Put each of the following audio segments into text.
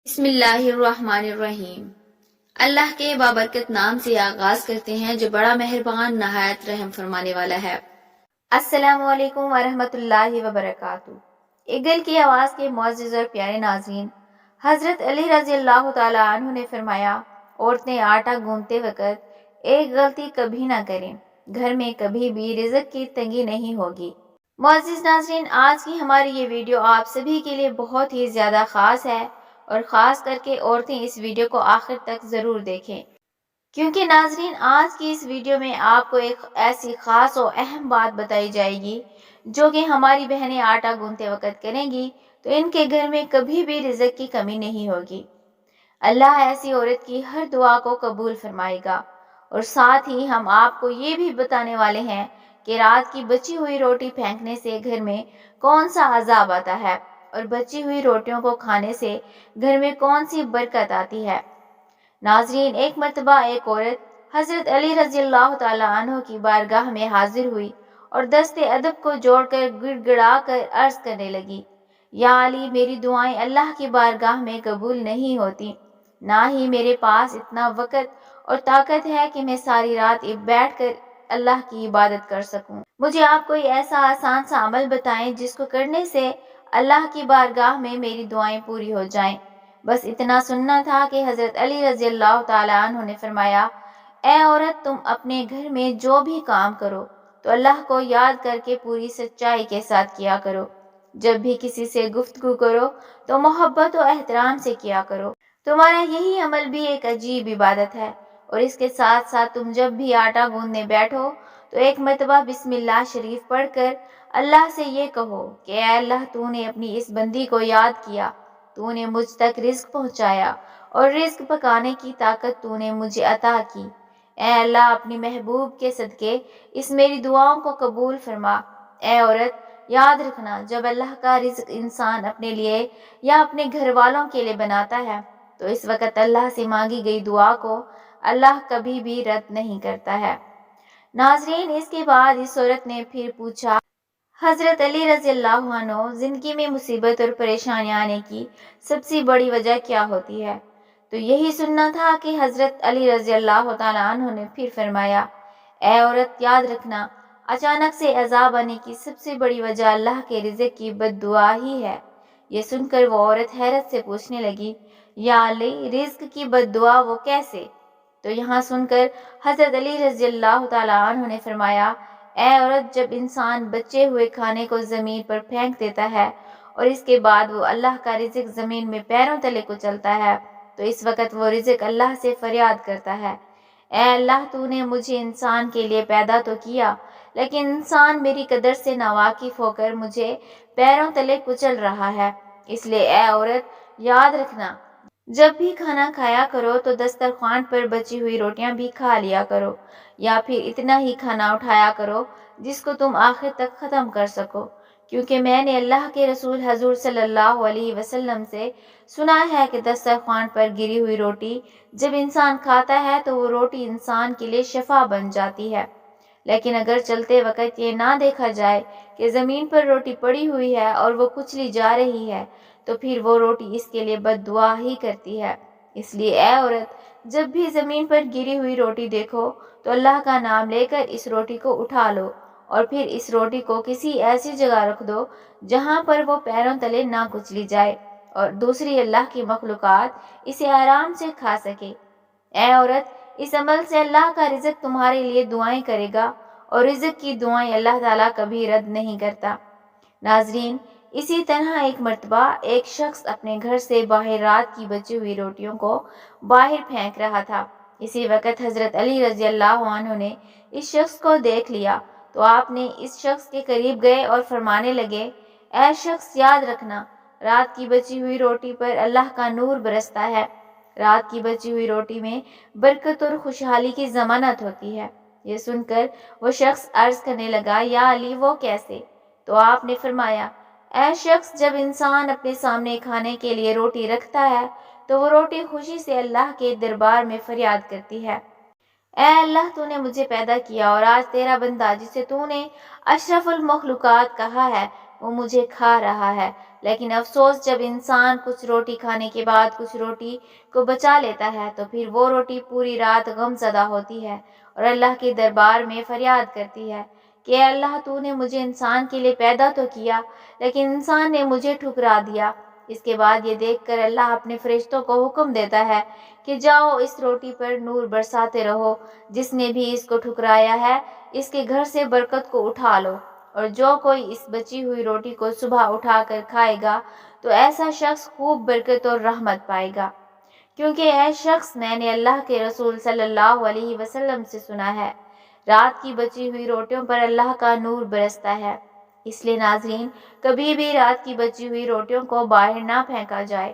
بسم اللہ الرحمن الرحیم۔ اللہ کے بابرکت نام سے آغاز کرتے ہیں جو بڑا مہربان نہایت رحم فرمانے والا ہے۔ السلام علیکم ورحمۃ اللہ وبرکاتہ۔ ایگل کی آواز کے معزز اور پیارے ناظرین، حضرت علی رضی اللہ تعالیٰ عنہ نے فرمایا، عورتیں آٹا گوندتے وقت ایک غلطی کبھی نہ کریں، گھر میں کبھی بھی رزق کی تنگی نہیں ہوگی۔ معزز ناظرین، آج کی ہماری یہ ویڈیو آپ سبھی کے لیے بہت ہی زیادہ خاص ہے، اور خاص کر کے عورتیں اس ویڈیو کو آخر تک ضرور دیکھیں، کیونکہ ناظرین آج کی اس ویڈیو میں آپ کو ایک ایسی خاص و اہم بات بتائی جائے گی جو کہ ہماری بہنیں آٹا گوندتے وقت کریں گی تو ان کے گھر میں کبھی بھی رزق کی کمی نہیں ہوگی۔ اللہ ایسی عورت کی ہر دعا کو قبول فرمائے گا۔ اور ساتھ ہی ہم آپ کو یہ بھی بتانے والے ہیں کہ رات کی بچی ہوئی روٹی پھینکنے سے گھر میں کون سا عذاب آتا ہے، اور بچی ہوئی روٹیوں کو کھانے سے گھر میں کون سی برکت آتی ہے۔ ناظرین، ایک مرتبہ ایک عورت حضرت علی رضی اللہ تعالیٰ عنہ کی بارگاہ میں حاضر ہوئی اور دست ادب کو جوڑ کر گڑ گڑا کر عرض کرنے لگی، یا علی، میری دعائیں اللہ کی بارگاہ میں قبول نہیں ہوتی، نہ ہی میرے پاس اتنا وقت اور طاقت ہے کہ میں ساری رات بیٹھ کر اللہ کی عبادت کر سکوں۔ مجھے آپ کوئی ایسا آسان سا عمل بتائیں جس کو کرنے سے اللہ کی بارگاہ میں میری دعائیں پوری ہو جائیں۔ بس اتنا سننا تھا کہ حضرت علی رضی اللہ تعالیٰ عنہ نے فرمایا، اے عورت، تم اپنے گھر میں جو بھی کام کرو تو اللہ کو یاد کر کے پوری سچائی کے ساتھ کیا کرو۔ جب بھی کسی سے گفتگو کرو تو محبت و احترام سے کیا کرو۔ تمہارا یہی عمل بھی ایک عجیب عبادت ہے۔ اور اس کے ساتھ ساتھ تم جب بھی آٹا گوندنے بیٹھو تو ایک مرتبہ بسم اللہ شریف پڑھ کر اللہ سے یہ کہو کہ اے اللہ، تو نے اپنی اس بندی کو یاد کیا، تو نے مجھ تک رزق پہنچایا اور رزق پکانے کی طاقت تو نے مجھے عطا کی۔ اے اللہ، اپنی محبوب کے صدقے اس میری دعاؤں کو قبول فرما۔ اے عورت، یاد رکھنا، جب اللہ کا رزق انسان اپنے لیے یا اپنے گھر والوں کے لیے بناتا ہے تو اس وقت اللہ سے مانگی گئی دعا کو اللہ کبھی بھی رد نہیں کرتا ہے۔ ناظرین، اس کے بعد اس عورت نے پھر پوچھا، حضرت علی رضی اللہ عنہ، زندگی میں مصیبت اور پریشانیاں آنے کی سب سے بڑی وجہ کیا ہوتی ہے؟ تو یہی سننا تھا کہ حضرت علی رضی اللہ تعالیٰ عنہ نے پھر فرمایا، اے عورت، یاد رکھنا، اچانک سے عذاب آنے کی سب سے بڑی وجہ اللہ کے رزق کی بد دعا ہی ہے۔ یہ سن کر وہ عورت حیرت سے پوچھنے لگی، یا علی، رزق کی بد دعا وہ کیسے؟ تو یہاں سن کر حضرت علی رضی اللہ تعالیٰ عنہ نے فرمایا، اے عورت، جب انسان بچے ہوئے کھانے کو زمین پر پھینک دیتا ہے اور اس کے بعد وہ اللہ کا رزق زمین میں پیروں تلے کو چلتا ہے تو اس وقت وہ رزق اللہ سے فریاد کرتا ہے، اے اللہ، تو نے مجھے انسان کے لیے پیدا تو کیا، لیکن انسان میری قدر سے ناواقف ہو کر مجھے پیروں تلے کچل رہا ہے۔ اس لیے اے عورت، یاد رکھنا، جب بھی کھانا کھایا کرو تو دسترخوان پر بچی ہوئی روٹیاں بھی کھا لیا کرو، یا پھر اتنا ہی کھانا اٹھایا کرو جس کو تم آخر تک ختم کر سکو، کیونکہ میں نے اللہ کے رسول حضور صلی اللہ علیہ وسلم سے سنا ہے کہ دسترخوان پر گری ہوئی روٹی جب انسان کھاتا ہے تو وہ روٹی انسان کے لیے شفا بن جاتی ہے، لیکن اگر چلتے وقت یہ نہ دیکھا جائے کہ زمین پر روٹی پڑی ہوئی ہے اور وہ کچلی جا رہی ہے تو پھر وہ روٹی اس کے لیے بد دعا ہی کرتی ہے۔ اس لیے اے عورت، جب بھی زمین پر گری ہوئی روٹی دیکھو تو اللہ کا نام لے کر اس روٹی کو اٹھا لو، اور پھر اس روٹی کو کسی ایسی جگہ رکھ دو جہاں پر وہ پیروں تلے نہ کچلی جائے اور دوسری اللہ کی مخلوقات اسے آرام سے کھا سکے۔ اے عورت، اس عمل سے اللہ کا رزق تمہارے لیے دعائیں کرے گا، اور رزق کی دعائیں اللہ تعالیٰ کبھی رد نہیں کرتا۔ ناظرین، اسی طرح ایک مرتبہ ایک شخص اپنے گھر سے باہر رات کی بچی ہوئی روٹیوں کو باہر پھینک رہا تھا۔ اسی وقت حضرت علی رضی اللہ عنہ نے اس شخص کو دیکھ لیا تو آپ نے اس شخص کے قریب گئے اور فرمانے لگے، اے شخص، یاد رکھنا، رات کی بچی ہوئی روٹی پر اللہ کا نور برستا ہے۔ رات کی بچی ہوئی روٹی میں برکت اور خوشحالی کی ضمانت ہوتی ہے۔ یہ سن کر وہ شخص عرض کرنے لگا، یا علی، وہ کیسے؟ تو آپ نے فرمایا، اے شخص، جب انسان اپنے سامنے کھانے کے لیے روٹی رکھتا ہے تو وہ روٹی خوشی سے اللہ کے دربار میں فریاد کرتی ہے، اے اللہ، تو نے مجھے پیدا کیا اور آج تیرا بندہ جسے تو نے اشرف المخلوقات کہا ہے وہ مجھے کھا رہا ہے۔ لیکن افسوس، جب انسان کچھ روٹی کھانے کے بعد کچھ روٹی کو بچا لیتا ہے تو پھر وہ روٹی پوری رات غم زدہ ہوتی ہے اور اللہ کے دربار میں فریاد کرتی ہے کہ اے اللہ، تو نے مجھے انسان کے لیے پیدا تو کیا، لیکن انسان نے مجھے ٹھکرا دیا۔ اس کے بعد یہ دیکھ کر اللہ اپنے فرشتوں کو حکم دیتا ہے کہ جاؤ اس روٹی پر نور برساتے رہو، جس نے بھی اس کو ٹھکرایا ہے اس کے گھر سے برکت کو اٹھا لو، اور جو کوئی اس بچی ہوئی روٹی کو صبح اٹھا کر کھائے گا تو ایسا شخص خوب برکت اور رحمت پائے گا، کیونکہ اے شخص، میں نے اللہ کے رسول صلی اللہ علیہ وسلم سے سنا ہے، رات کی بچی ہوئی روٹیوں پر اللہ کا نور برستا ہے۔ اس لیے ناظرین، کبھی بھی رات کی بچی ہوئی روٹیوں کو باہر نہ پھینکا جائے،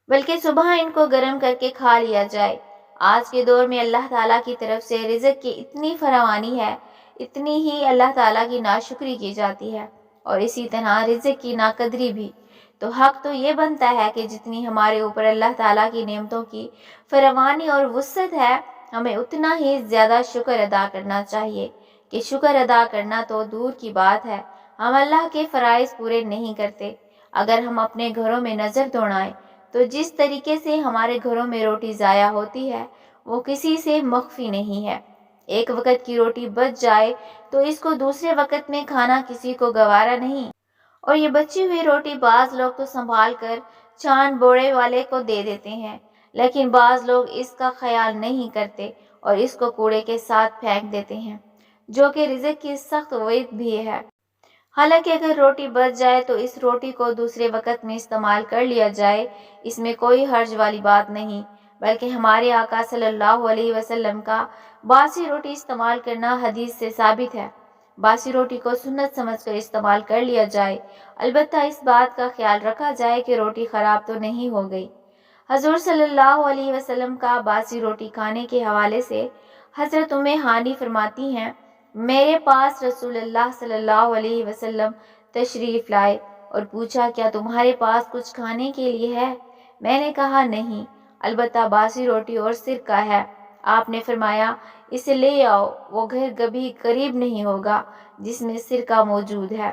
بلکہ صبح ان کو گرم کر کے کھا لیا جائے۔ آج کے دور میں اللہ تعالیٰ کی طرف سے رزق کی اتنی فراوانی ہے، اتنی ہی اللہ تعالیٰ کی ناشکری کی جاتی ہے، اور اسی طرح رزق کی ناقدری بھی۔ تو حق تو یہ بنتا ہے کہ جتنی ہمارے اوپر اللہ تعالیٰ کی نعمتوں کی فراوانی اور وسعت ہے، ہمیں اتنا ہی زیادہ شکر ادا کرنا چاہیے، کہ شکر ادا کرنا تو دور کی بات ہے، ہم اللہ کے فرائض پورے نہیں کرتے۔ اگر ہم اپنے گھروں میں نظر دوڑائیں تو جس طریقے سے ہمارے گھروں میں روٹی ضائع ہوتی ہے وہ کسی سے مخفی نہیں ہے۔ ایک وقت کی روٹی بچ جائے تو اس کو دوسرے وقت میں کھانا کسی کو گوارا نہیں، اور یہ بچی ہوئی روٹی بعض لوگ تو سنبھال کر چاند بوڑے والے کو دے دیتے ہیں، لیکن بعض لوگ اس کا خیال نہیں کرتے اور اس کو کوڑے کے ساتھ پھینک دیتے ہیں، جو کہ رزق کی سخت وعید بھی ہے۔ حالانکہ اگر روٹی بچ جائے تو اس روٹی کو دوسرے وقت میں استعمال کر لیا جائے، اس میں کوئی حرج والی بات نہیں، بلکہ ہمارے آقا صلی اللہ علیہ وسلم کا باسی روٹی استعمال کرنا حدیث سے ثابت ہے۔ باسی روٹی کو سنت سمجھ کر استعمال کر لیا جائے، البتہ اس بات کا خیال رکھا جائے کہ روٹی خراب تو نہیں ہو گئی۔ حضور صلی اللہ علیہ وسلم کا باسی روٹی کھانے کے حوالے سے حضرت ام ہانی فرماتی ہیں، میرے پاس رسول اللہ صلی اللہ علیہ وسلم تشریف لائے اور پوچھا، کیا تمہارے پاس کچھ کھانے کے لیے ہے؟ میں نے کہا نہیں، البتہ باسی روٹی اور سرکہ ہے۔ آپ نے فرمایا، اسے لے آؤ، وہ گھر کبھی قریب نہیں ہوگا جس میں سرکہ موجود ہے۔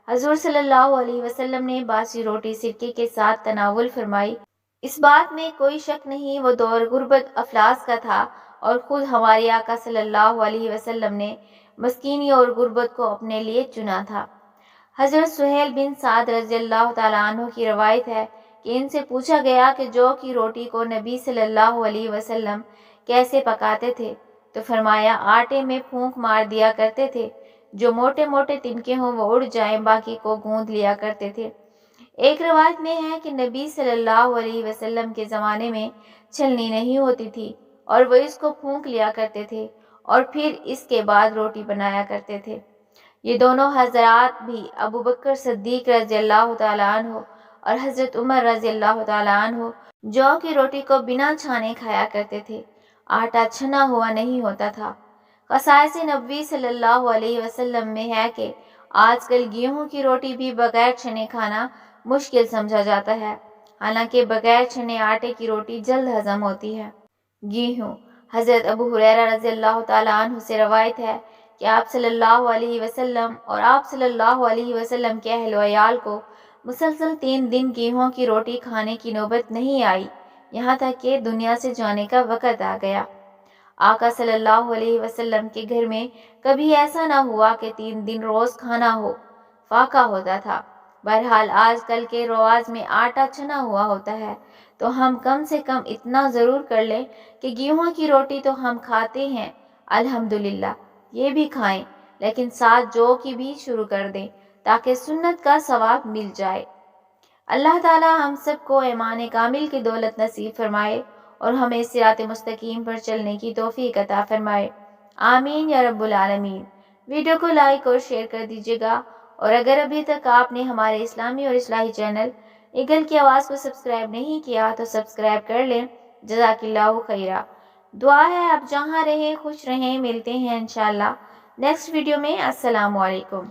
حضور صلی اللہ علیہ وسلم نے باسی روٹی سرکے کے ساتھ تناول فرمائی۔ اس بات میں کوئی شک نہیں، وہ دور غربت افلاس کا تھا، اور خود ہمارے آقا صلی اللہ علیہ وسلم نے مسکینی اور غربت کو اپنے لیے چنا تھا۔ حضرت سہیل بن سعد رضی اللہ تعالیٰ عنہ کی روایت ہے کہ ان سے پوچھا گیا کہ جو کی روٹی کو نبی صلی اللہ علیہ وسلم کیسے پکاتے تھے، تو فرمایا، آٹے میں پھونک مار دیا کرتے تھے، جو موٹے موٹے تنکے ہوں وہ اڑ جائیں، باقی کو گوندھ لیا کرتے تھے۔ ایک روایت میں ہے کہ نبی صلی اللہ علیہ وسلم کے زمانے میں چھلنی نہیں ہوتی تھی اور وہ اس کو پھونک لیا کرتے تھے اور پھر اس کے بعد روٹی بنایا کرتے تھے۔ یہ دونوں حضرات بھی ابو بکر صدیق رضی اللہ تعالیٰ عنہ اور حضرت عمر رضی اللہ تعالیٰ عنہ جو کی روٹی کو بنا چھانے کھایا کرتے تھے، آٹا چھنا ہوا نہیں ہوتا تھا۔ قصائص نبوی صلی اللہ علیہ وسلم میں ہے کہ آج کل گیہوں کی روٹی بھی بغیر چھنے کھانا مشکل سمجھا جاتا ہے، حالانکہ بغیر چھنے آٹے کی روٹی جلد ہضم ہوتی ہے۔ گیہوں، حضرت ابو ہریرہ رضی اللہ تعالیٰ عنہ سے روایت ہے کہ آپ صلی اللہ علیہ وسلم اور آپ صلی اللہ علیہ وسلم کے اہل و عیال کو مسلسل 3 دن گیہوں کی روٹی کھانے کی نوبت نہیں آئی، یہاں تک کہ دنیا سے جانے کا وقت آ گیا۔ آقا صلی اللہ علیہ وسلم کے گھر میں کبھی ایسا نہ ہوا کہ 3 دن روز کھانا ہو، فاقہ ہوتا تھا۔ بہرحال آج کل کے رواج میں آٹا چھنا ہوا ہوتا ہے، تو ہم کم سے کم اتنا ضرور کر لیں کہ گیہوں کی روٹی تو ہم کھاتے ہیں، الحمدللہ، یہ بھی کھائیں، لیکن ساتھ جو کی بھی شروع کر دیں تاکہ سنت کا ثواب مل جائے۔ اللہ تعالی ہم سب کو ایمان کامل کی دولت نصیب فرمائے اور ہمیں صراط مستقیم پر چلنے کی توفیق عطا فرمائے، آمین یا رب العالمین۔ ویڈیو کو لائک اور شیئر کر دیجیے گا، اور اگر ابھی تک آپ نے ہمارے اسلامی اور اصلاحی چینل ایگل کی آواز کو سبسکرائب نہیں کیا تو سبسکرائب کر لیں۔ جزاک اللہ خیرہ۔ دعا ہے آپ جہاں رہیں خوش رہیں، ملتے ہیں انشاءاللہ نیکسٹ ویڈیو میں۔ السلام علیکم۔